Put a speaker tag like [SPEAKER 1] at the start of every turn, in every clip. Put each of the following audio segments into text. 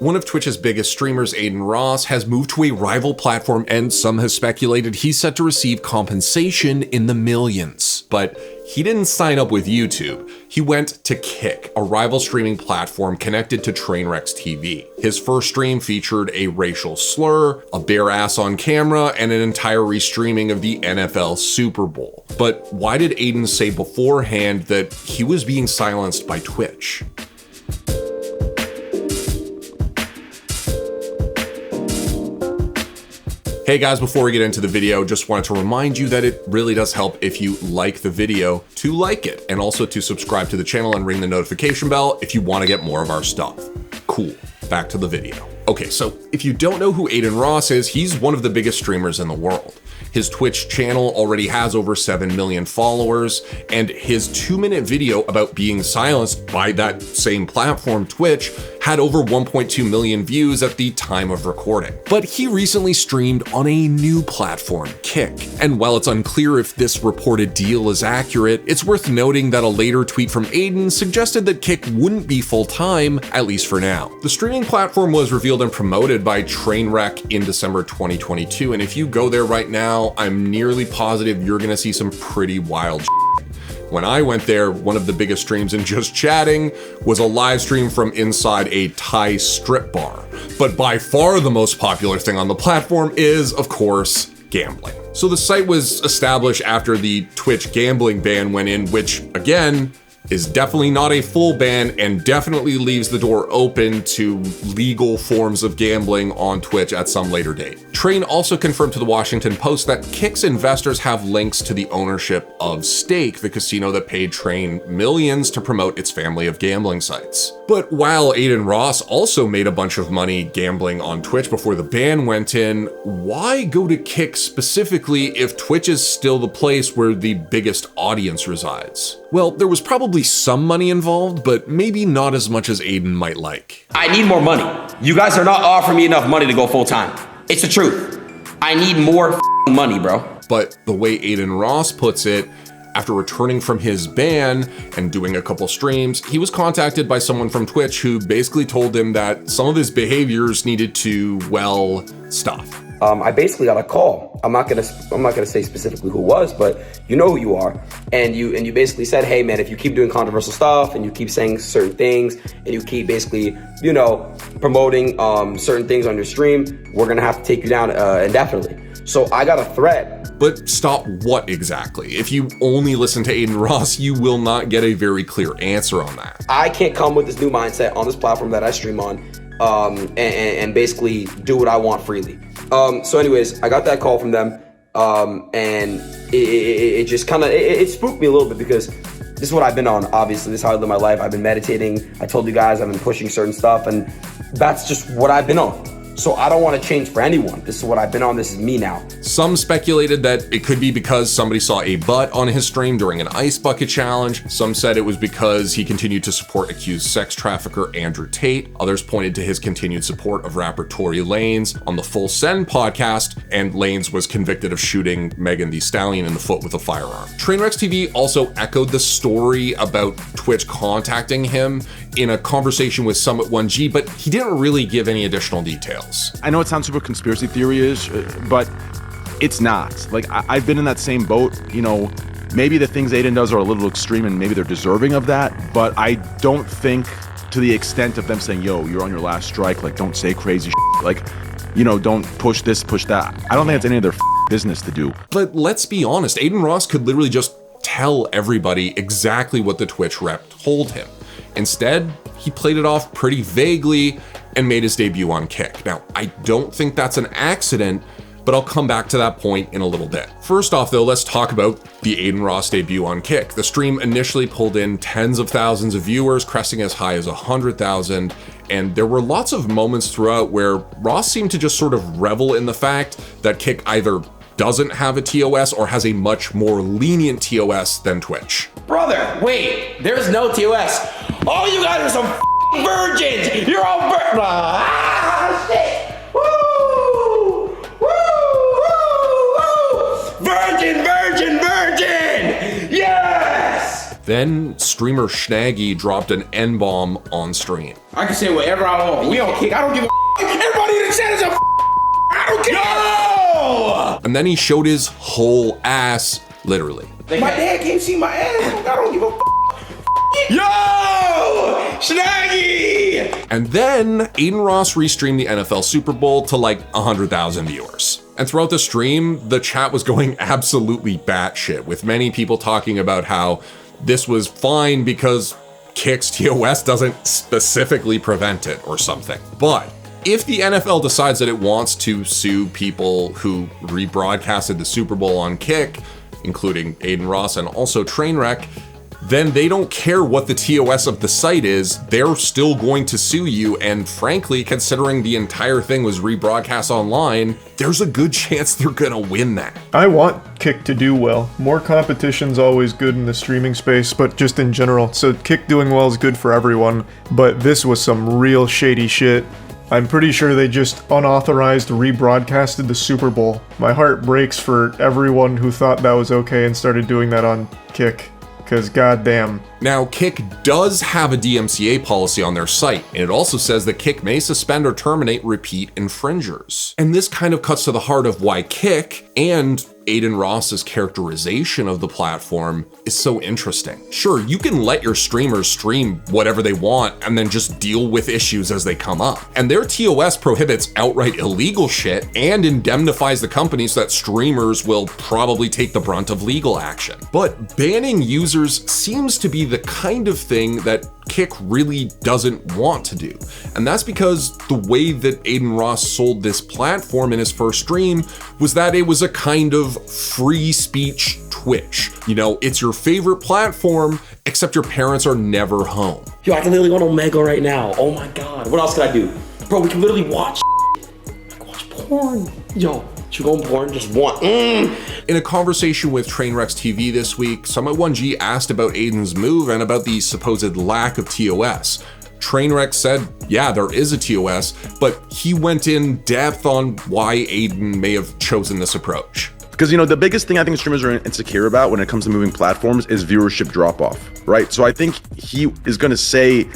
[SPEAKER 1] One of Twitch's biggest streamers, Adin Ross, has moved to a rival platform, and some have speculated he's set to receive compensation in the millions. But he didn't sign up with YouTube. He went to Kick, a rival streaming platform connected to TrainwrecksTV. His first stream featured a racial slur, a bare ass on camera, and an entire restreaming of the NFL Super Bowl. But why did Adin say beforehand that he was being silenced by Twitch? Hey guys, before we get into the video, just wanted to remind you that it really does help if you like the video to like it, and also to subscribe to the channel and ring the notification bell if you want to get more of our stuff. Cool, back to the video. Okay, so if you don't know who Adin Ross is, he's one of the biggest streamers in the world. His Twitch channel already has over 7 million followers, and his 2-minute video about being silenced by that same platform, Twitch, had over 1.2 million views at the time of recording. But he recently streamed on a new platform, Kick. And while it's unclear if this reported deal is accurate, it's worth noting that a later tweet from Adin suggested that Kick wouldn't be full-time, at least for now. The streaming platform was revealed and promoted by Trainwreck in December 2022, and if you go there right now, I'm nearly positive you're gonna see some pretty wild shit. When I went there, one of the biggest streams in just chatting was a live stream from inside a Thai strip bar. But by far the most popular thing on the platform is, of course, gambling. So the site was established after the Twitch gambling ban went in, which, again, is definitely not a full ban and definitely leaves the door open to legal forms of gambling on Twitch at some later date. Train also confirmed to the Washington Post that Kick's investors have links to the ownership of Stake, the casino that paid Train millions to promote its family of gambling sites. But while Adin Ross also made a bunch of money gambling on Twitch before the ban went in, why go to Kick specifically if Twitch is still the place where the biggest audience resides? Well, there was probably some money involved, but maybe not as much as Adin might like.
[SPEAKER 2] I need more money. You guys are not offering me enough money to go full time. It's the truth. I need more money, bro.
[SPEAKER 1] But the way Adin Ross puts it, after returning from his ban and doing a couple streams, he was contacted by someone from Twitch who basically told him that some of his behaviors needed to, well, stop.
[SPEAKER 2] I basically got a call. I'm not gonna say specifically who it was, but you know who you are. And you basically said, hey man, if you keep doing controversial stuff and you keep saying certain things and you keep basically, you know, promoting certain things on your stream, we're gonna have to take you down indefinitely. So I got a threat.
[SPEAKER 1] But stop what exactly? If you only listen to Adin Ross, you will not get a very clear answer on that.
[SPEAKER 2] I can't come with this new mindset on this platform that I stream on and basically do what I want freely. So anyways, I got that call from them, and it just kind of, it spooked me a little bit because this is what I've been on, obviously. This is how I live my life. I've been meditating. I told you guys I've been pushing certain stuff, and that's just what I've been on. So I don't want to change for anyone. This is what I've been on. This is me now.
[SPEAKER 1] Some speculated that it could be because somebody saw a butt on his stream during an ice bucket challenge. Some said it was because he continued to support accused sex trafficker Andrew Tate. Others pointed to his continued support of rapper Tory Lanez on the Full Send podcast, and Lanez was convicted of shooting Megan Thee Stallion in the foot with a firearm. TrainwrecksTV also echoed the story about Twitch contacting him in a conversation with Summit1G, but he didn't really give any additional details.
[SPEAKER 3] I know it sounds super conspiracy theory-ish, but it's not. Like, I've been in that same boat. You know, maybe the things Adin does are a little extreme and maybe they're deserving of that, but I don't think to the extent of them saying, yo, you're on your last strike, like, don't say crazy shit. Like, you know, don't push this, push that. I don't think it's any of their business to do.
[SPEAKER 1] But let's be honest, Adin Ross could literally just tell everybody exactly what the Twitch rep told him. Instead, he played it off pretty vaguely and made his debut on Kick. Now, I don't think that's an accident, but I'll come back to that point in a little bit. First off though, let's talk about the Adin Ross debut on Kick. The stream initially pulled in tens of thousands of viewers, cresting as high as 100,000, and there were lots of moments throughout where Ross seemed to just sort of revel in the fact that Kick either doesn't have a TOS or has a much more lenient TOS than Twitch.
[SPEAKER 2] Brother, wait, there's no TOS. All you guys are some virgins. You're all virgins. Ah, shit. Woo! Woo! Woo! Woo! Virgin, virgin, virgin. Yes!
[SPEAKER 1] Then streamer Schnaggy dropped an N-bomb on stream.
[SPEAKER 4] I can say whatever I want. We don't kick. I don't give a everybody in the chat is a I don't care. No!
[SPEAKER 1] And then he showed his whole ass, literally.
[SPEAKER 4] My dad can't see my ass. I don't give a Yo! Schnaggy!
[SPEAKER 1] And then Adin Ross restreamed the NFL Super Bowl to like 100,000 viewers. And throughout the stream, the chat was going absolutely batshit, with many people talking about how this was fine because Kick's TOS doesn't specifically prevent it or something. But if the NFL decides that it wants to sue people who rebroadcasted the Super Bowl on Kick, including Adin Ross and also Trainwreck, then they don't care what the TOS of the site is, they're still going to sue you. And frankly, considering the entire thing was rebroadcast online, there's a good chance they're gonna win that.
[SPEAKER 5] I want Kick to do well. More competition's always good in the streaming space, but just in general. So Kick doing well is good for everyone, but this was some real shady shit. I'm pretty sure they just unauthorized rebroadcasted the Super Bowl. My heart breaks for everyone who thought that was okay and started doing that on Kick. Because goddamn.
[SPEAKER 1] Now, Kick does have a DMCA policy on their site, and it also says that Kick may suspend or terminate repeat infringers. And this kind of cuts to the heart of why Kick and Adin Ross's characterization of the platform is so interesting. Sure, you can let your streamers stream whatever they want and then just deal with issues as they come up. And their TOS prohibits outright illegal shit and indemnifies the company so that streamers will probably take the brunt of legal action. But banning users seems to be the kind of thing that Kick really doesn't want to do. And that's because the way that Adin Ross sold this platform in his first stream was that it was a kind of free speech Twitch. You know, it's your favorite platform, except your parents are never home.
[SPEAKER 6] Yo, I can literally go on Omega right now. Oh my God. What else can I do? Bro, we can literally watch. I can watch porn. Yo, should we go on porn? Just one.
[SPEAKER 1] In a conversation with TrainwrecksTV this week, Summit1G asked about Adin's move and about the supposed lack of TOS. Trainwreck said, yeah, there is a TOS, but he went in depth on why Adin may have chosen this approach.
[SPEAKER 3] Because, you know, the biggest thing I think streamers are insecure about when it comes to moving platforms is viewership drop-off, right? So I think he is going to say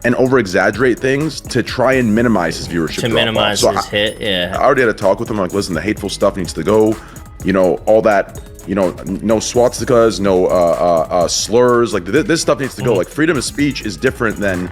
[SPEAKER 3] and over-exaggerate things to try and minimize his viewership drop-off.
[SPEAKER 7] To minimize his hit, yeah.
[SPEAKER 3] I already had a talk with him, like, listen, the hateful stuff needs to go, you know, all that, you know, no swastikas, no slurs, like, this stuff needs to go. Like, freedom of speech is different than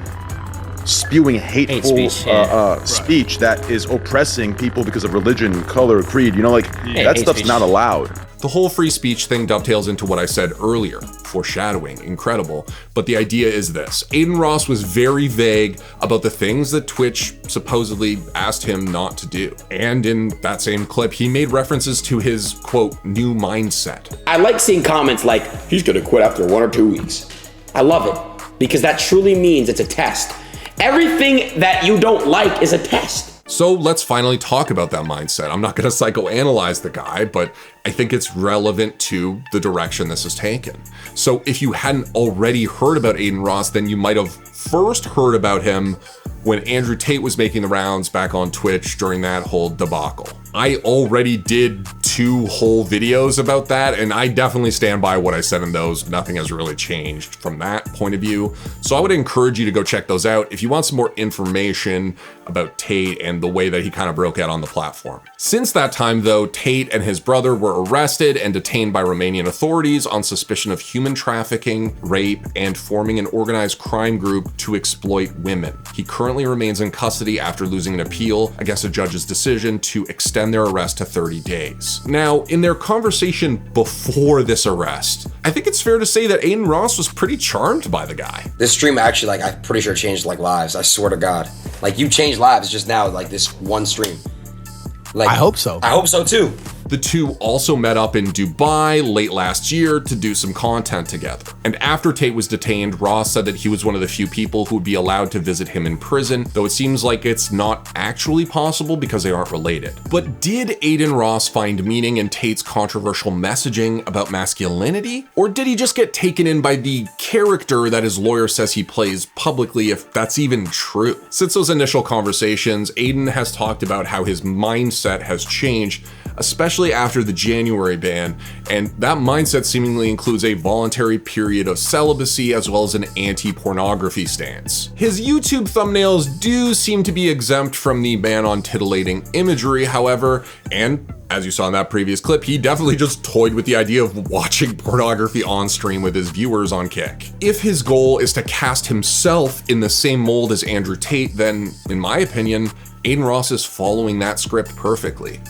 [SPEAKER 3] spewing hateful speech that is oppressing people because of religion, color, creed, you know, like that stuff's not allowed.
[SPEAKER 1] The whole free speech thing dovetails into what I said earlier, foreshadowing, incredible. But the idea is this: Adin Ross was very vague about the things that Twitch supposedly asked him not to do. And in that same clip, he made references to his, quote, new mindset.
[SPEAKER 6] I like seeing comments like, he's gonna quit after 1 or 2 weeks. I love it, because that truly means it's a test. Everything that you don't like is a test.
[SPEAKER 1] So let's finally talk about that mindset. I'm not going to psychoanalyze the guy, but I think it's relevant to the direction this is taken. So if you hadn't already heard about Adin Ross, then you might have first heard about him when Andrew Tate was making the rounds back on Twitch during that whole debacle. I already did 2 whole videos about that, and I definitely stand by what I said in those. Nothing has really changed from that point of view. So I would encourage you to go check those out if you want some more information about Tate and the way that he kind of broke out on the platform. Since that time though, Tate and his brother were arrested and detained by Romanian authorities on suspicion of human trafficking, rape, and forming an organized crime group to exploit women. He currently remains in custody after losing an appeal against a judge's decision to extend their arrest to 30 days. Now, in their conversation before this arrest, I think it's fair to say that Adin Ross was pretty charmed by the guy.
[SPEAKER 2] This stream actually, like, I'm pretty sure changed, like, lives. I swear to God. Like, you changed lives just now, like, this one stream. Like,
[SPEAKER 8] I hope so.
[SPEAKER 2] I hope so, too.
[SPEAKER 1] The two also met up in Dubai late last year to do some content together. And after Tate was detained, Ross said that he was one of the few people who would be allowed to visit him in prison, though it seems like it's not actually possible because they aren't related. But did Adin Ross find meaning in Tate's controversial messaging about masculinity? Or did he just get taken in by the character that his lawyer says he plays publicly, if that's even true? Since those initial conversations, Adin has talked about how his mindset has changed especially after the January ban, and that mindset seemingly includes a voluntary period of celibacy as well as an anti-pornography stance. His YouTube thumbnails do seem to be exempt from the ban on titillating imagery, however, and as you saw in that previous clip, he definitely just toyed with the idea of watching pornography on stream with his viewers on Kick. If his goal is to cast himself in the same mold as Andrew Tate, then, in my opinion, Adin Ross is following that script perfectly.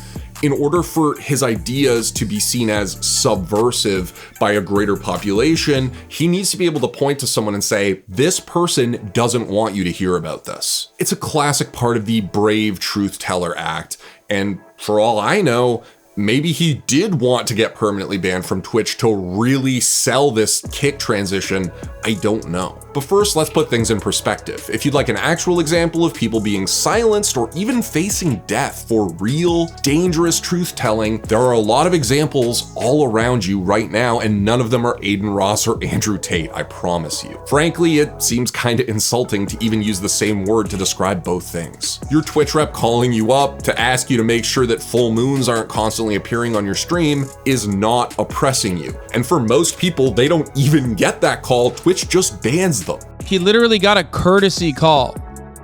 [SPEAKER 1] In order for his ideas to be seen as subversive by a greater population, he needs to be able to point to someone and say, this person doesn't want you to hear about this. It's a classic part of the brave truth teller act, and for all I know, maybe he did want to get permanently banned from Twitch to really sell this Kick transition. I don't know. But first, let's put things in perspective. If you'd like an actual example of people being silenced or even facing death for real, dangerous truth-telling, there are a lot of examples all around you right now, and none of them are Adin Ross or Andrew Tate, I promise you. Frankly, it seems kinda insulting to even use the same word to describe both things. Your Twitch rep calling you up to ask you to make sure that full moons aren't constantly appearing on your stream is not oppressing you. And for most people, they don't even get that call. Twitch just bans them.
[SPEAKER 7] He literally got a courtesy call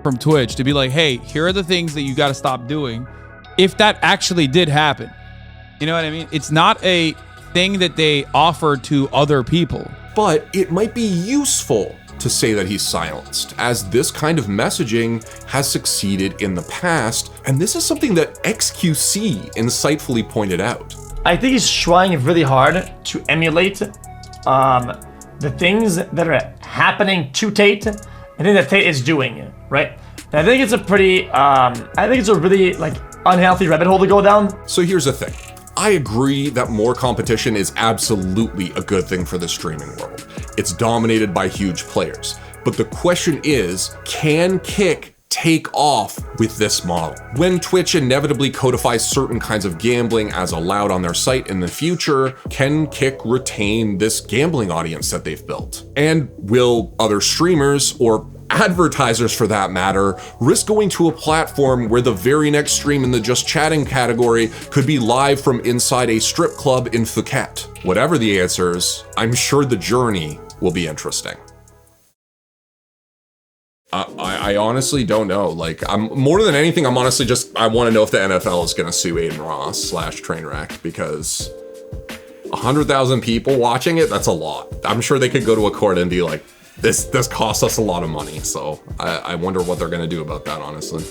[SPEAKER 7] from Twitch to be like, hey, here are the things that you got to stop doing. If that actually did happen, you know what I mean? It's not a thing that they offer to other people.
[SPEAKER 1] But it might be useful to say that he's silenced, as this kind of messaging has succeeded in the past, and this is something that XQC insightfully pointed out.
[SPEAKER 8] I think he's trying really hard to emulate the things that are happening to Tate, and think that Tate is doing, right? And I think it's a pretty, I think it's a really like unhealthy rabbit hole to go down.
[SPEAKER 1] So here's the thing. I agree that more competition is absolutely a good thing for the streaming world. It's dominated by huge players. But the question is, can Kick take off with this model? When Twitch inevitably codifies certain kinds of gambling as allowed on their site in the future, can Kick retain this gambling audience that they've built? And will other streamers, or advertisers for that matter, risk going to a platform where the very next stream in the just chatting category could be live from inside a strip club in Phuket? Whatever the answers, I'm sure the journey will be interesting. I honestly don't know. Like, I'm more than anything, I'm honestly just, I want to know if the NFL is going to sue Adin Ross / Trainwreck, because 100,000 people watching it, that's a lot. I'm sure they could go to a court and be like, this costs us a lot of money. So I wonder what they're going to do about that, honestly.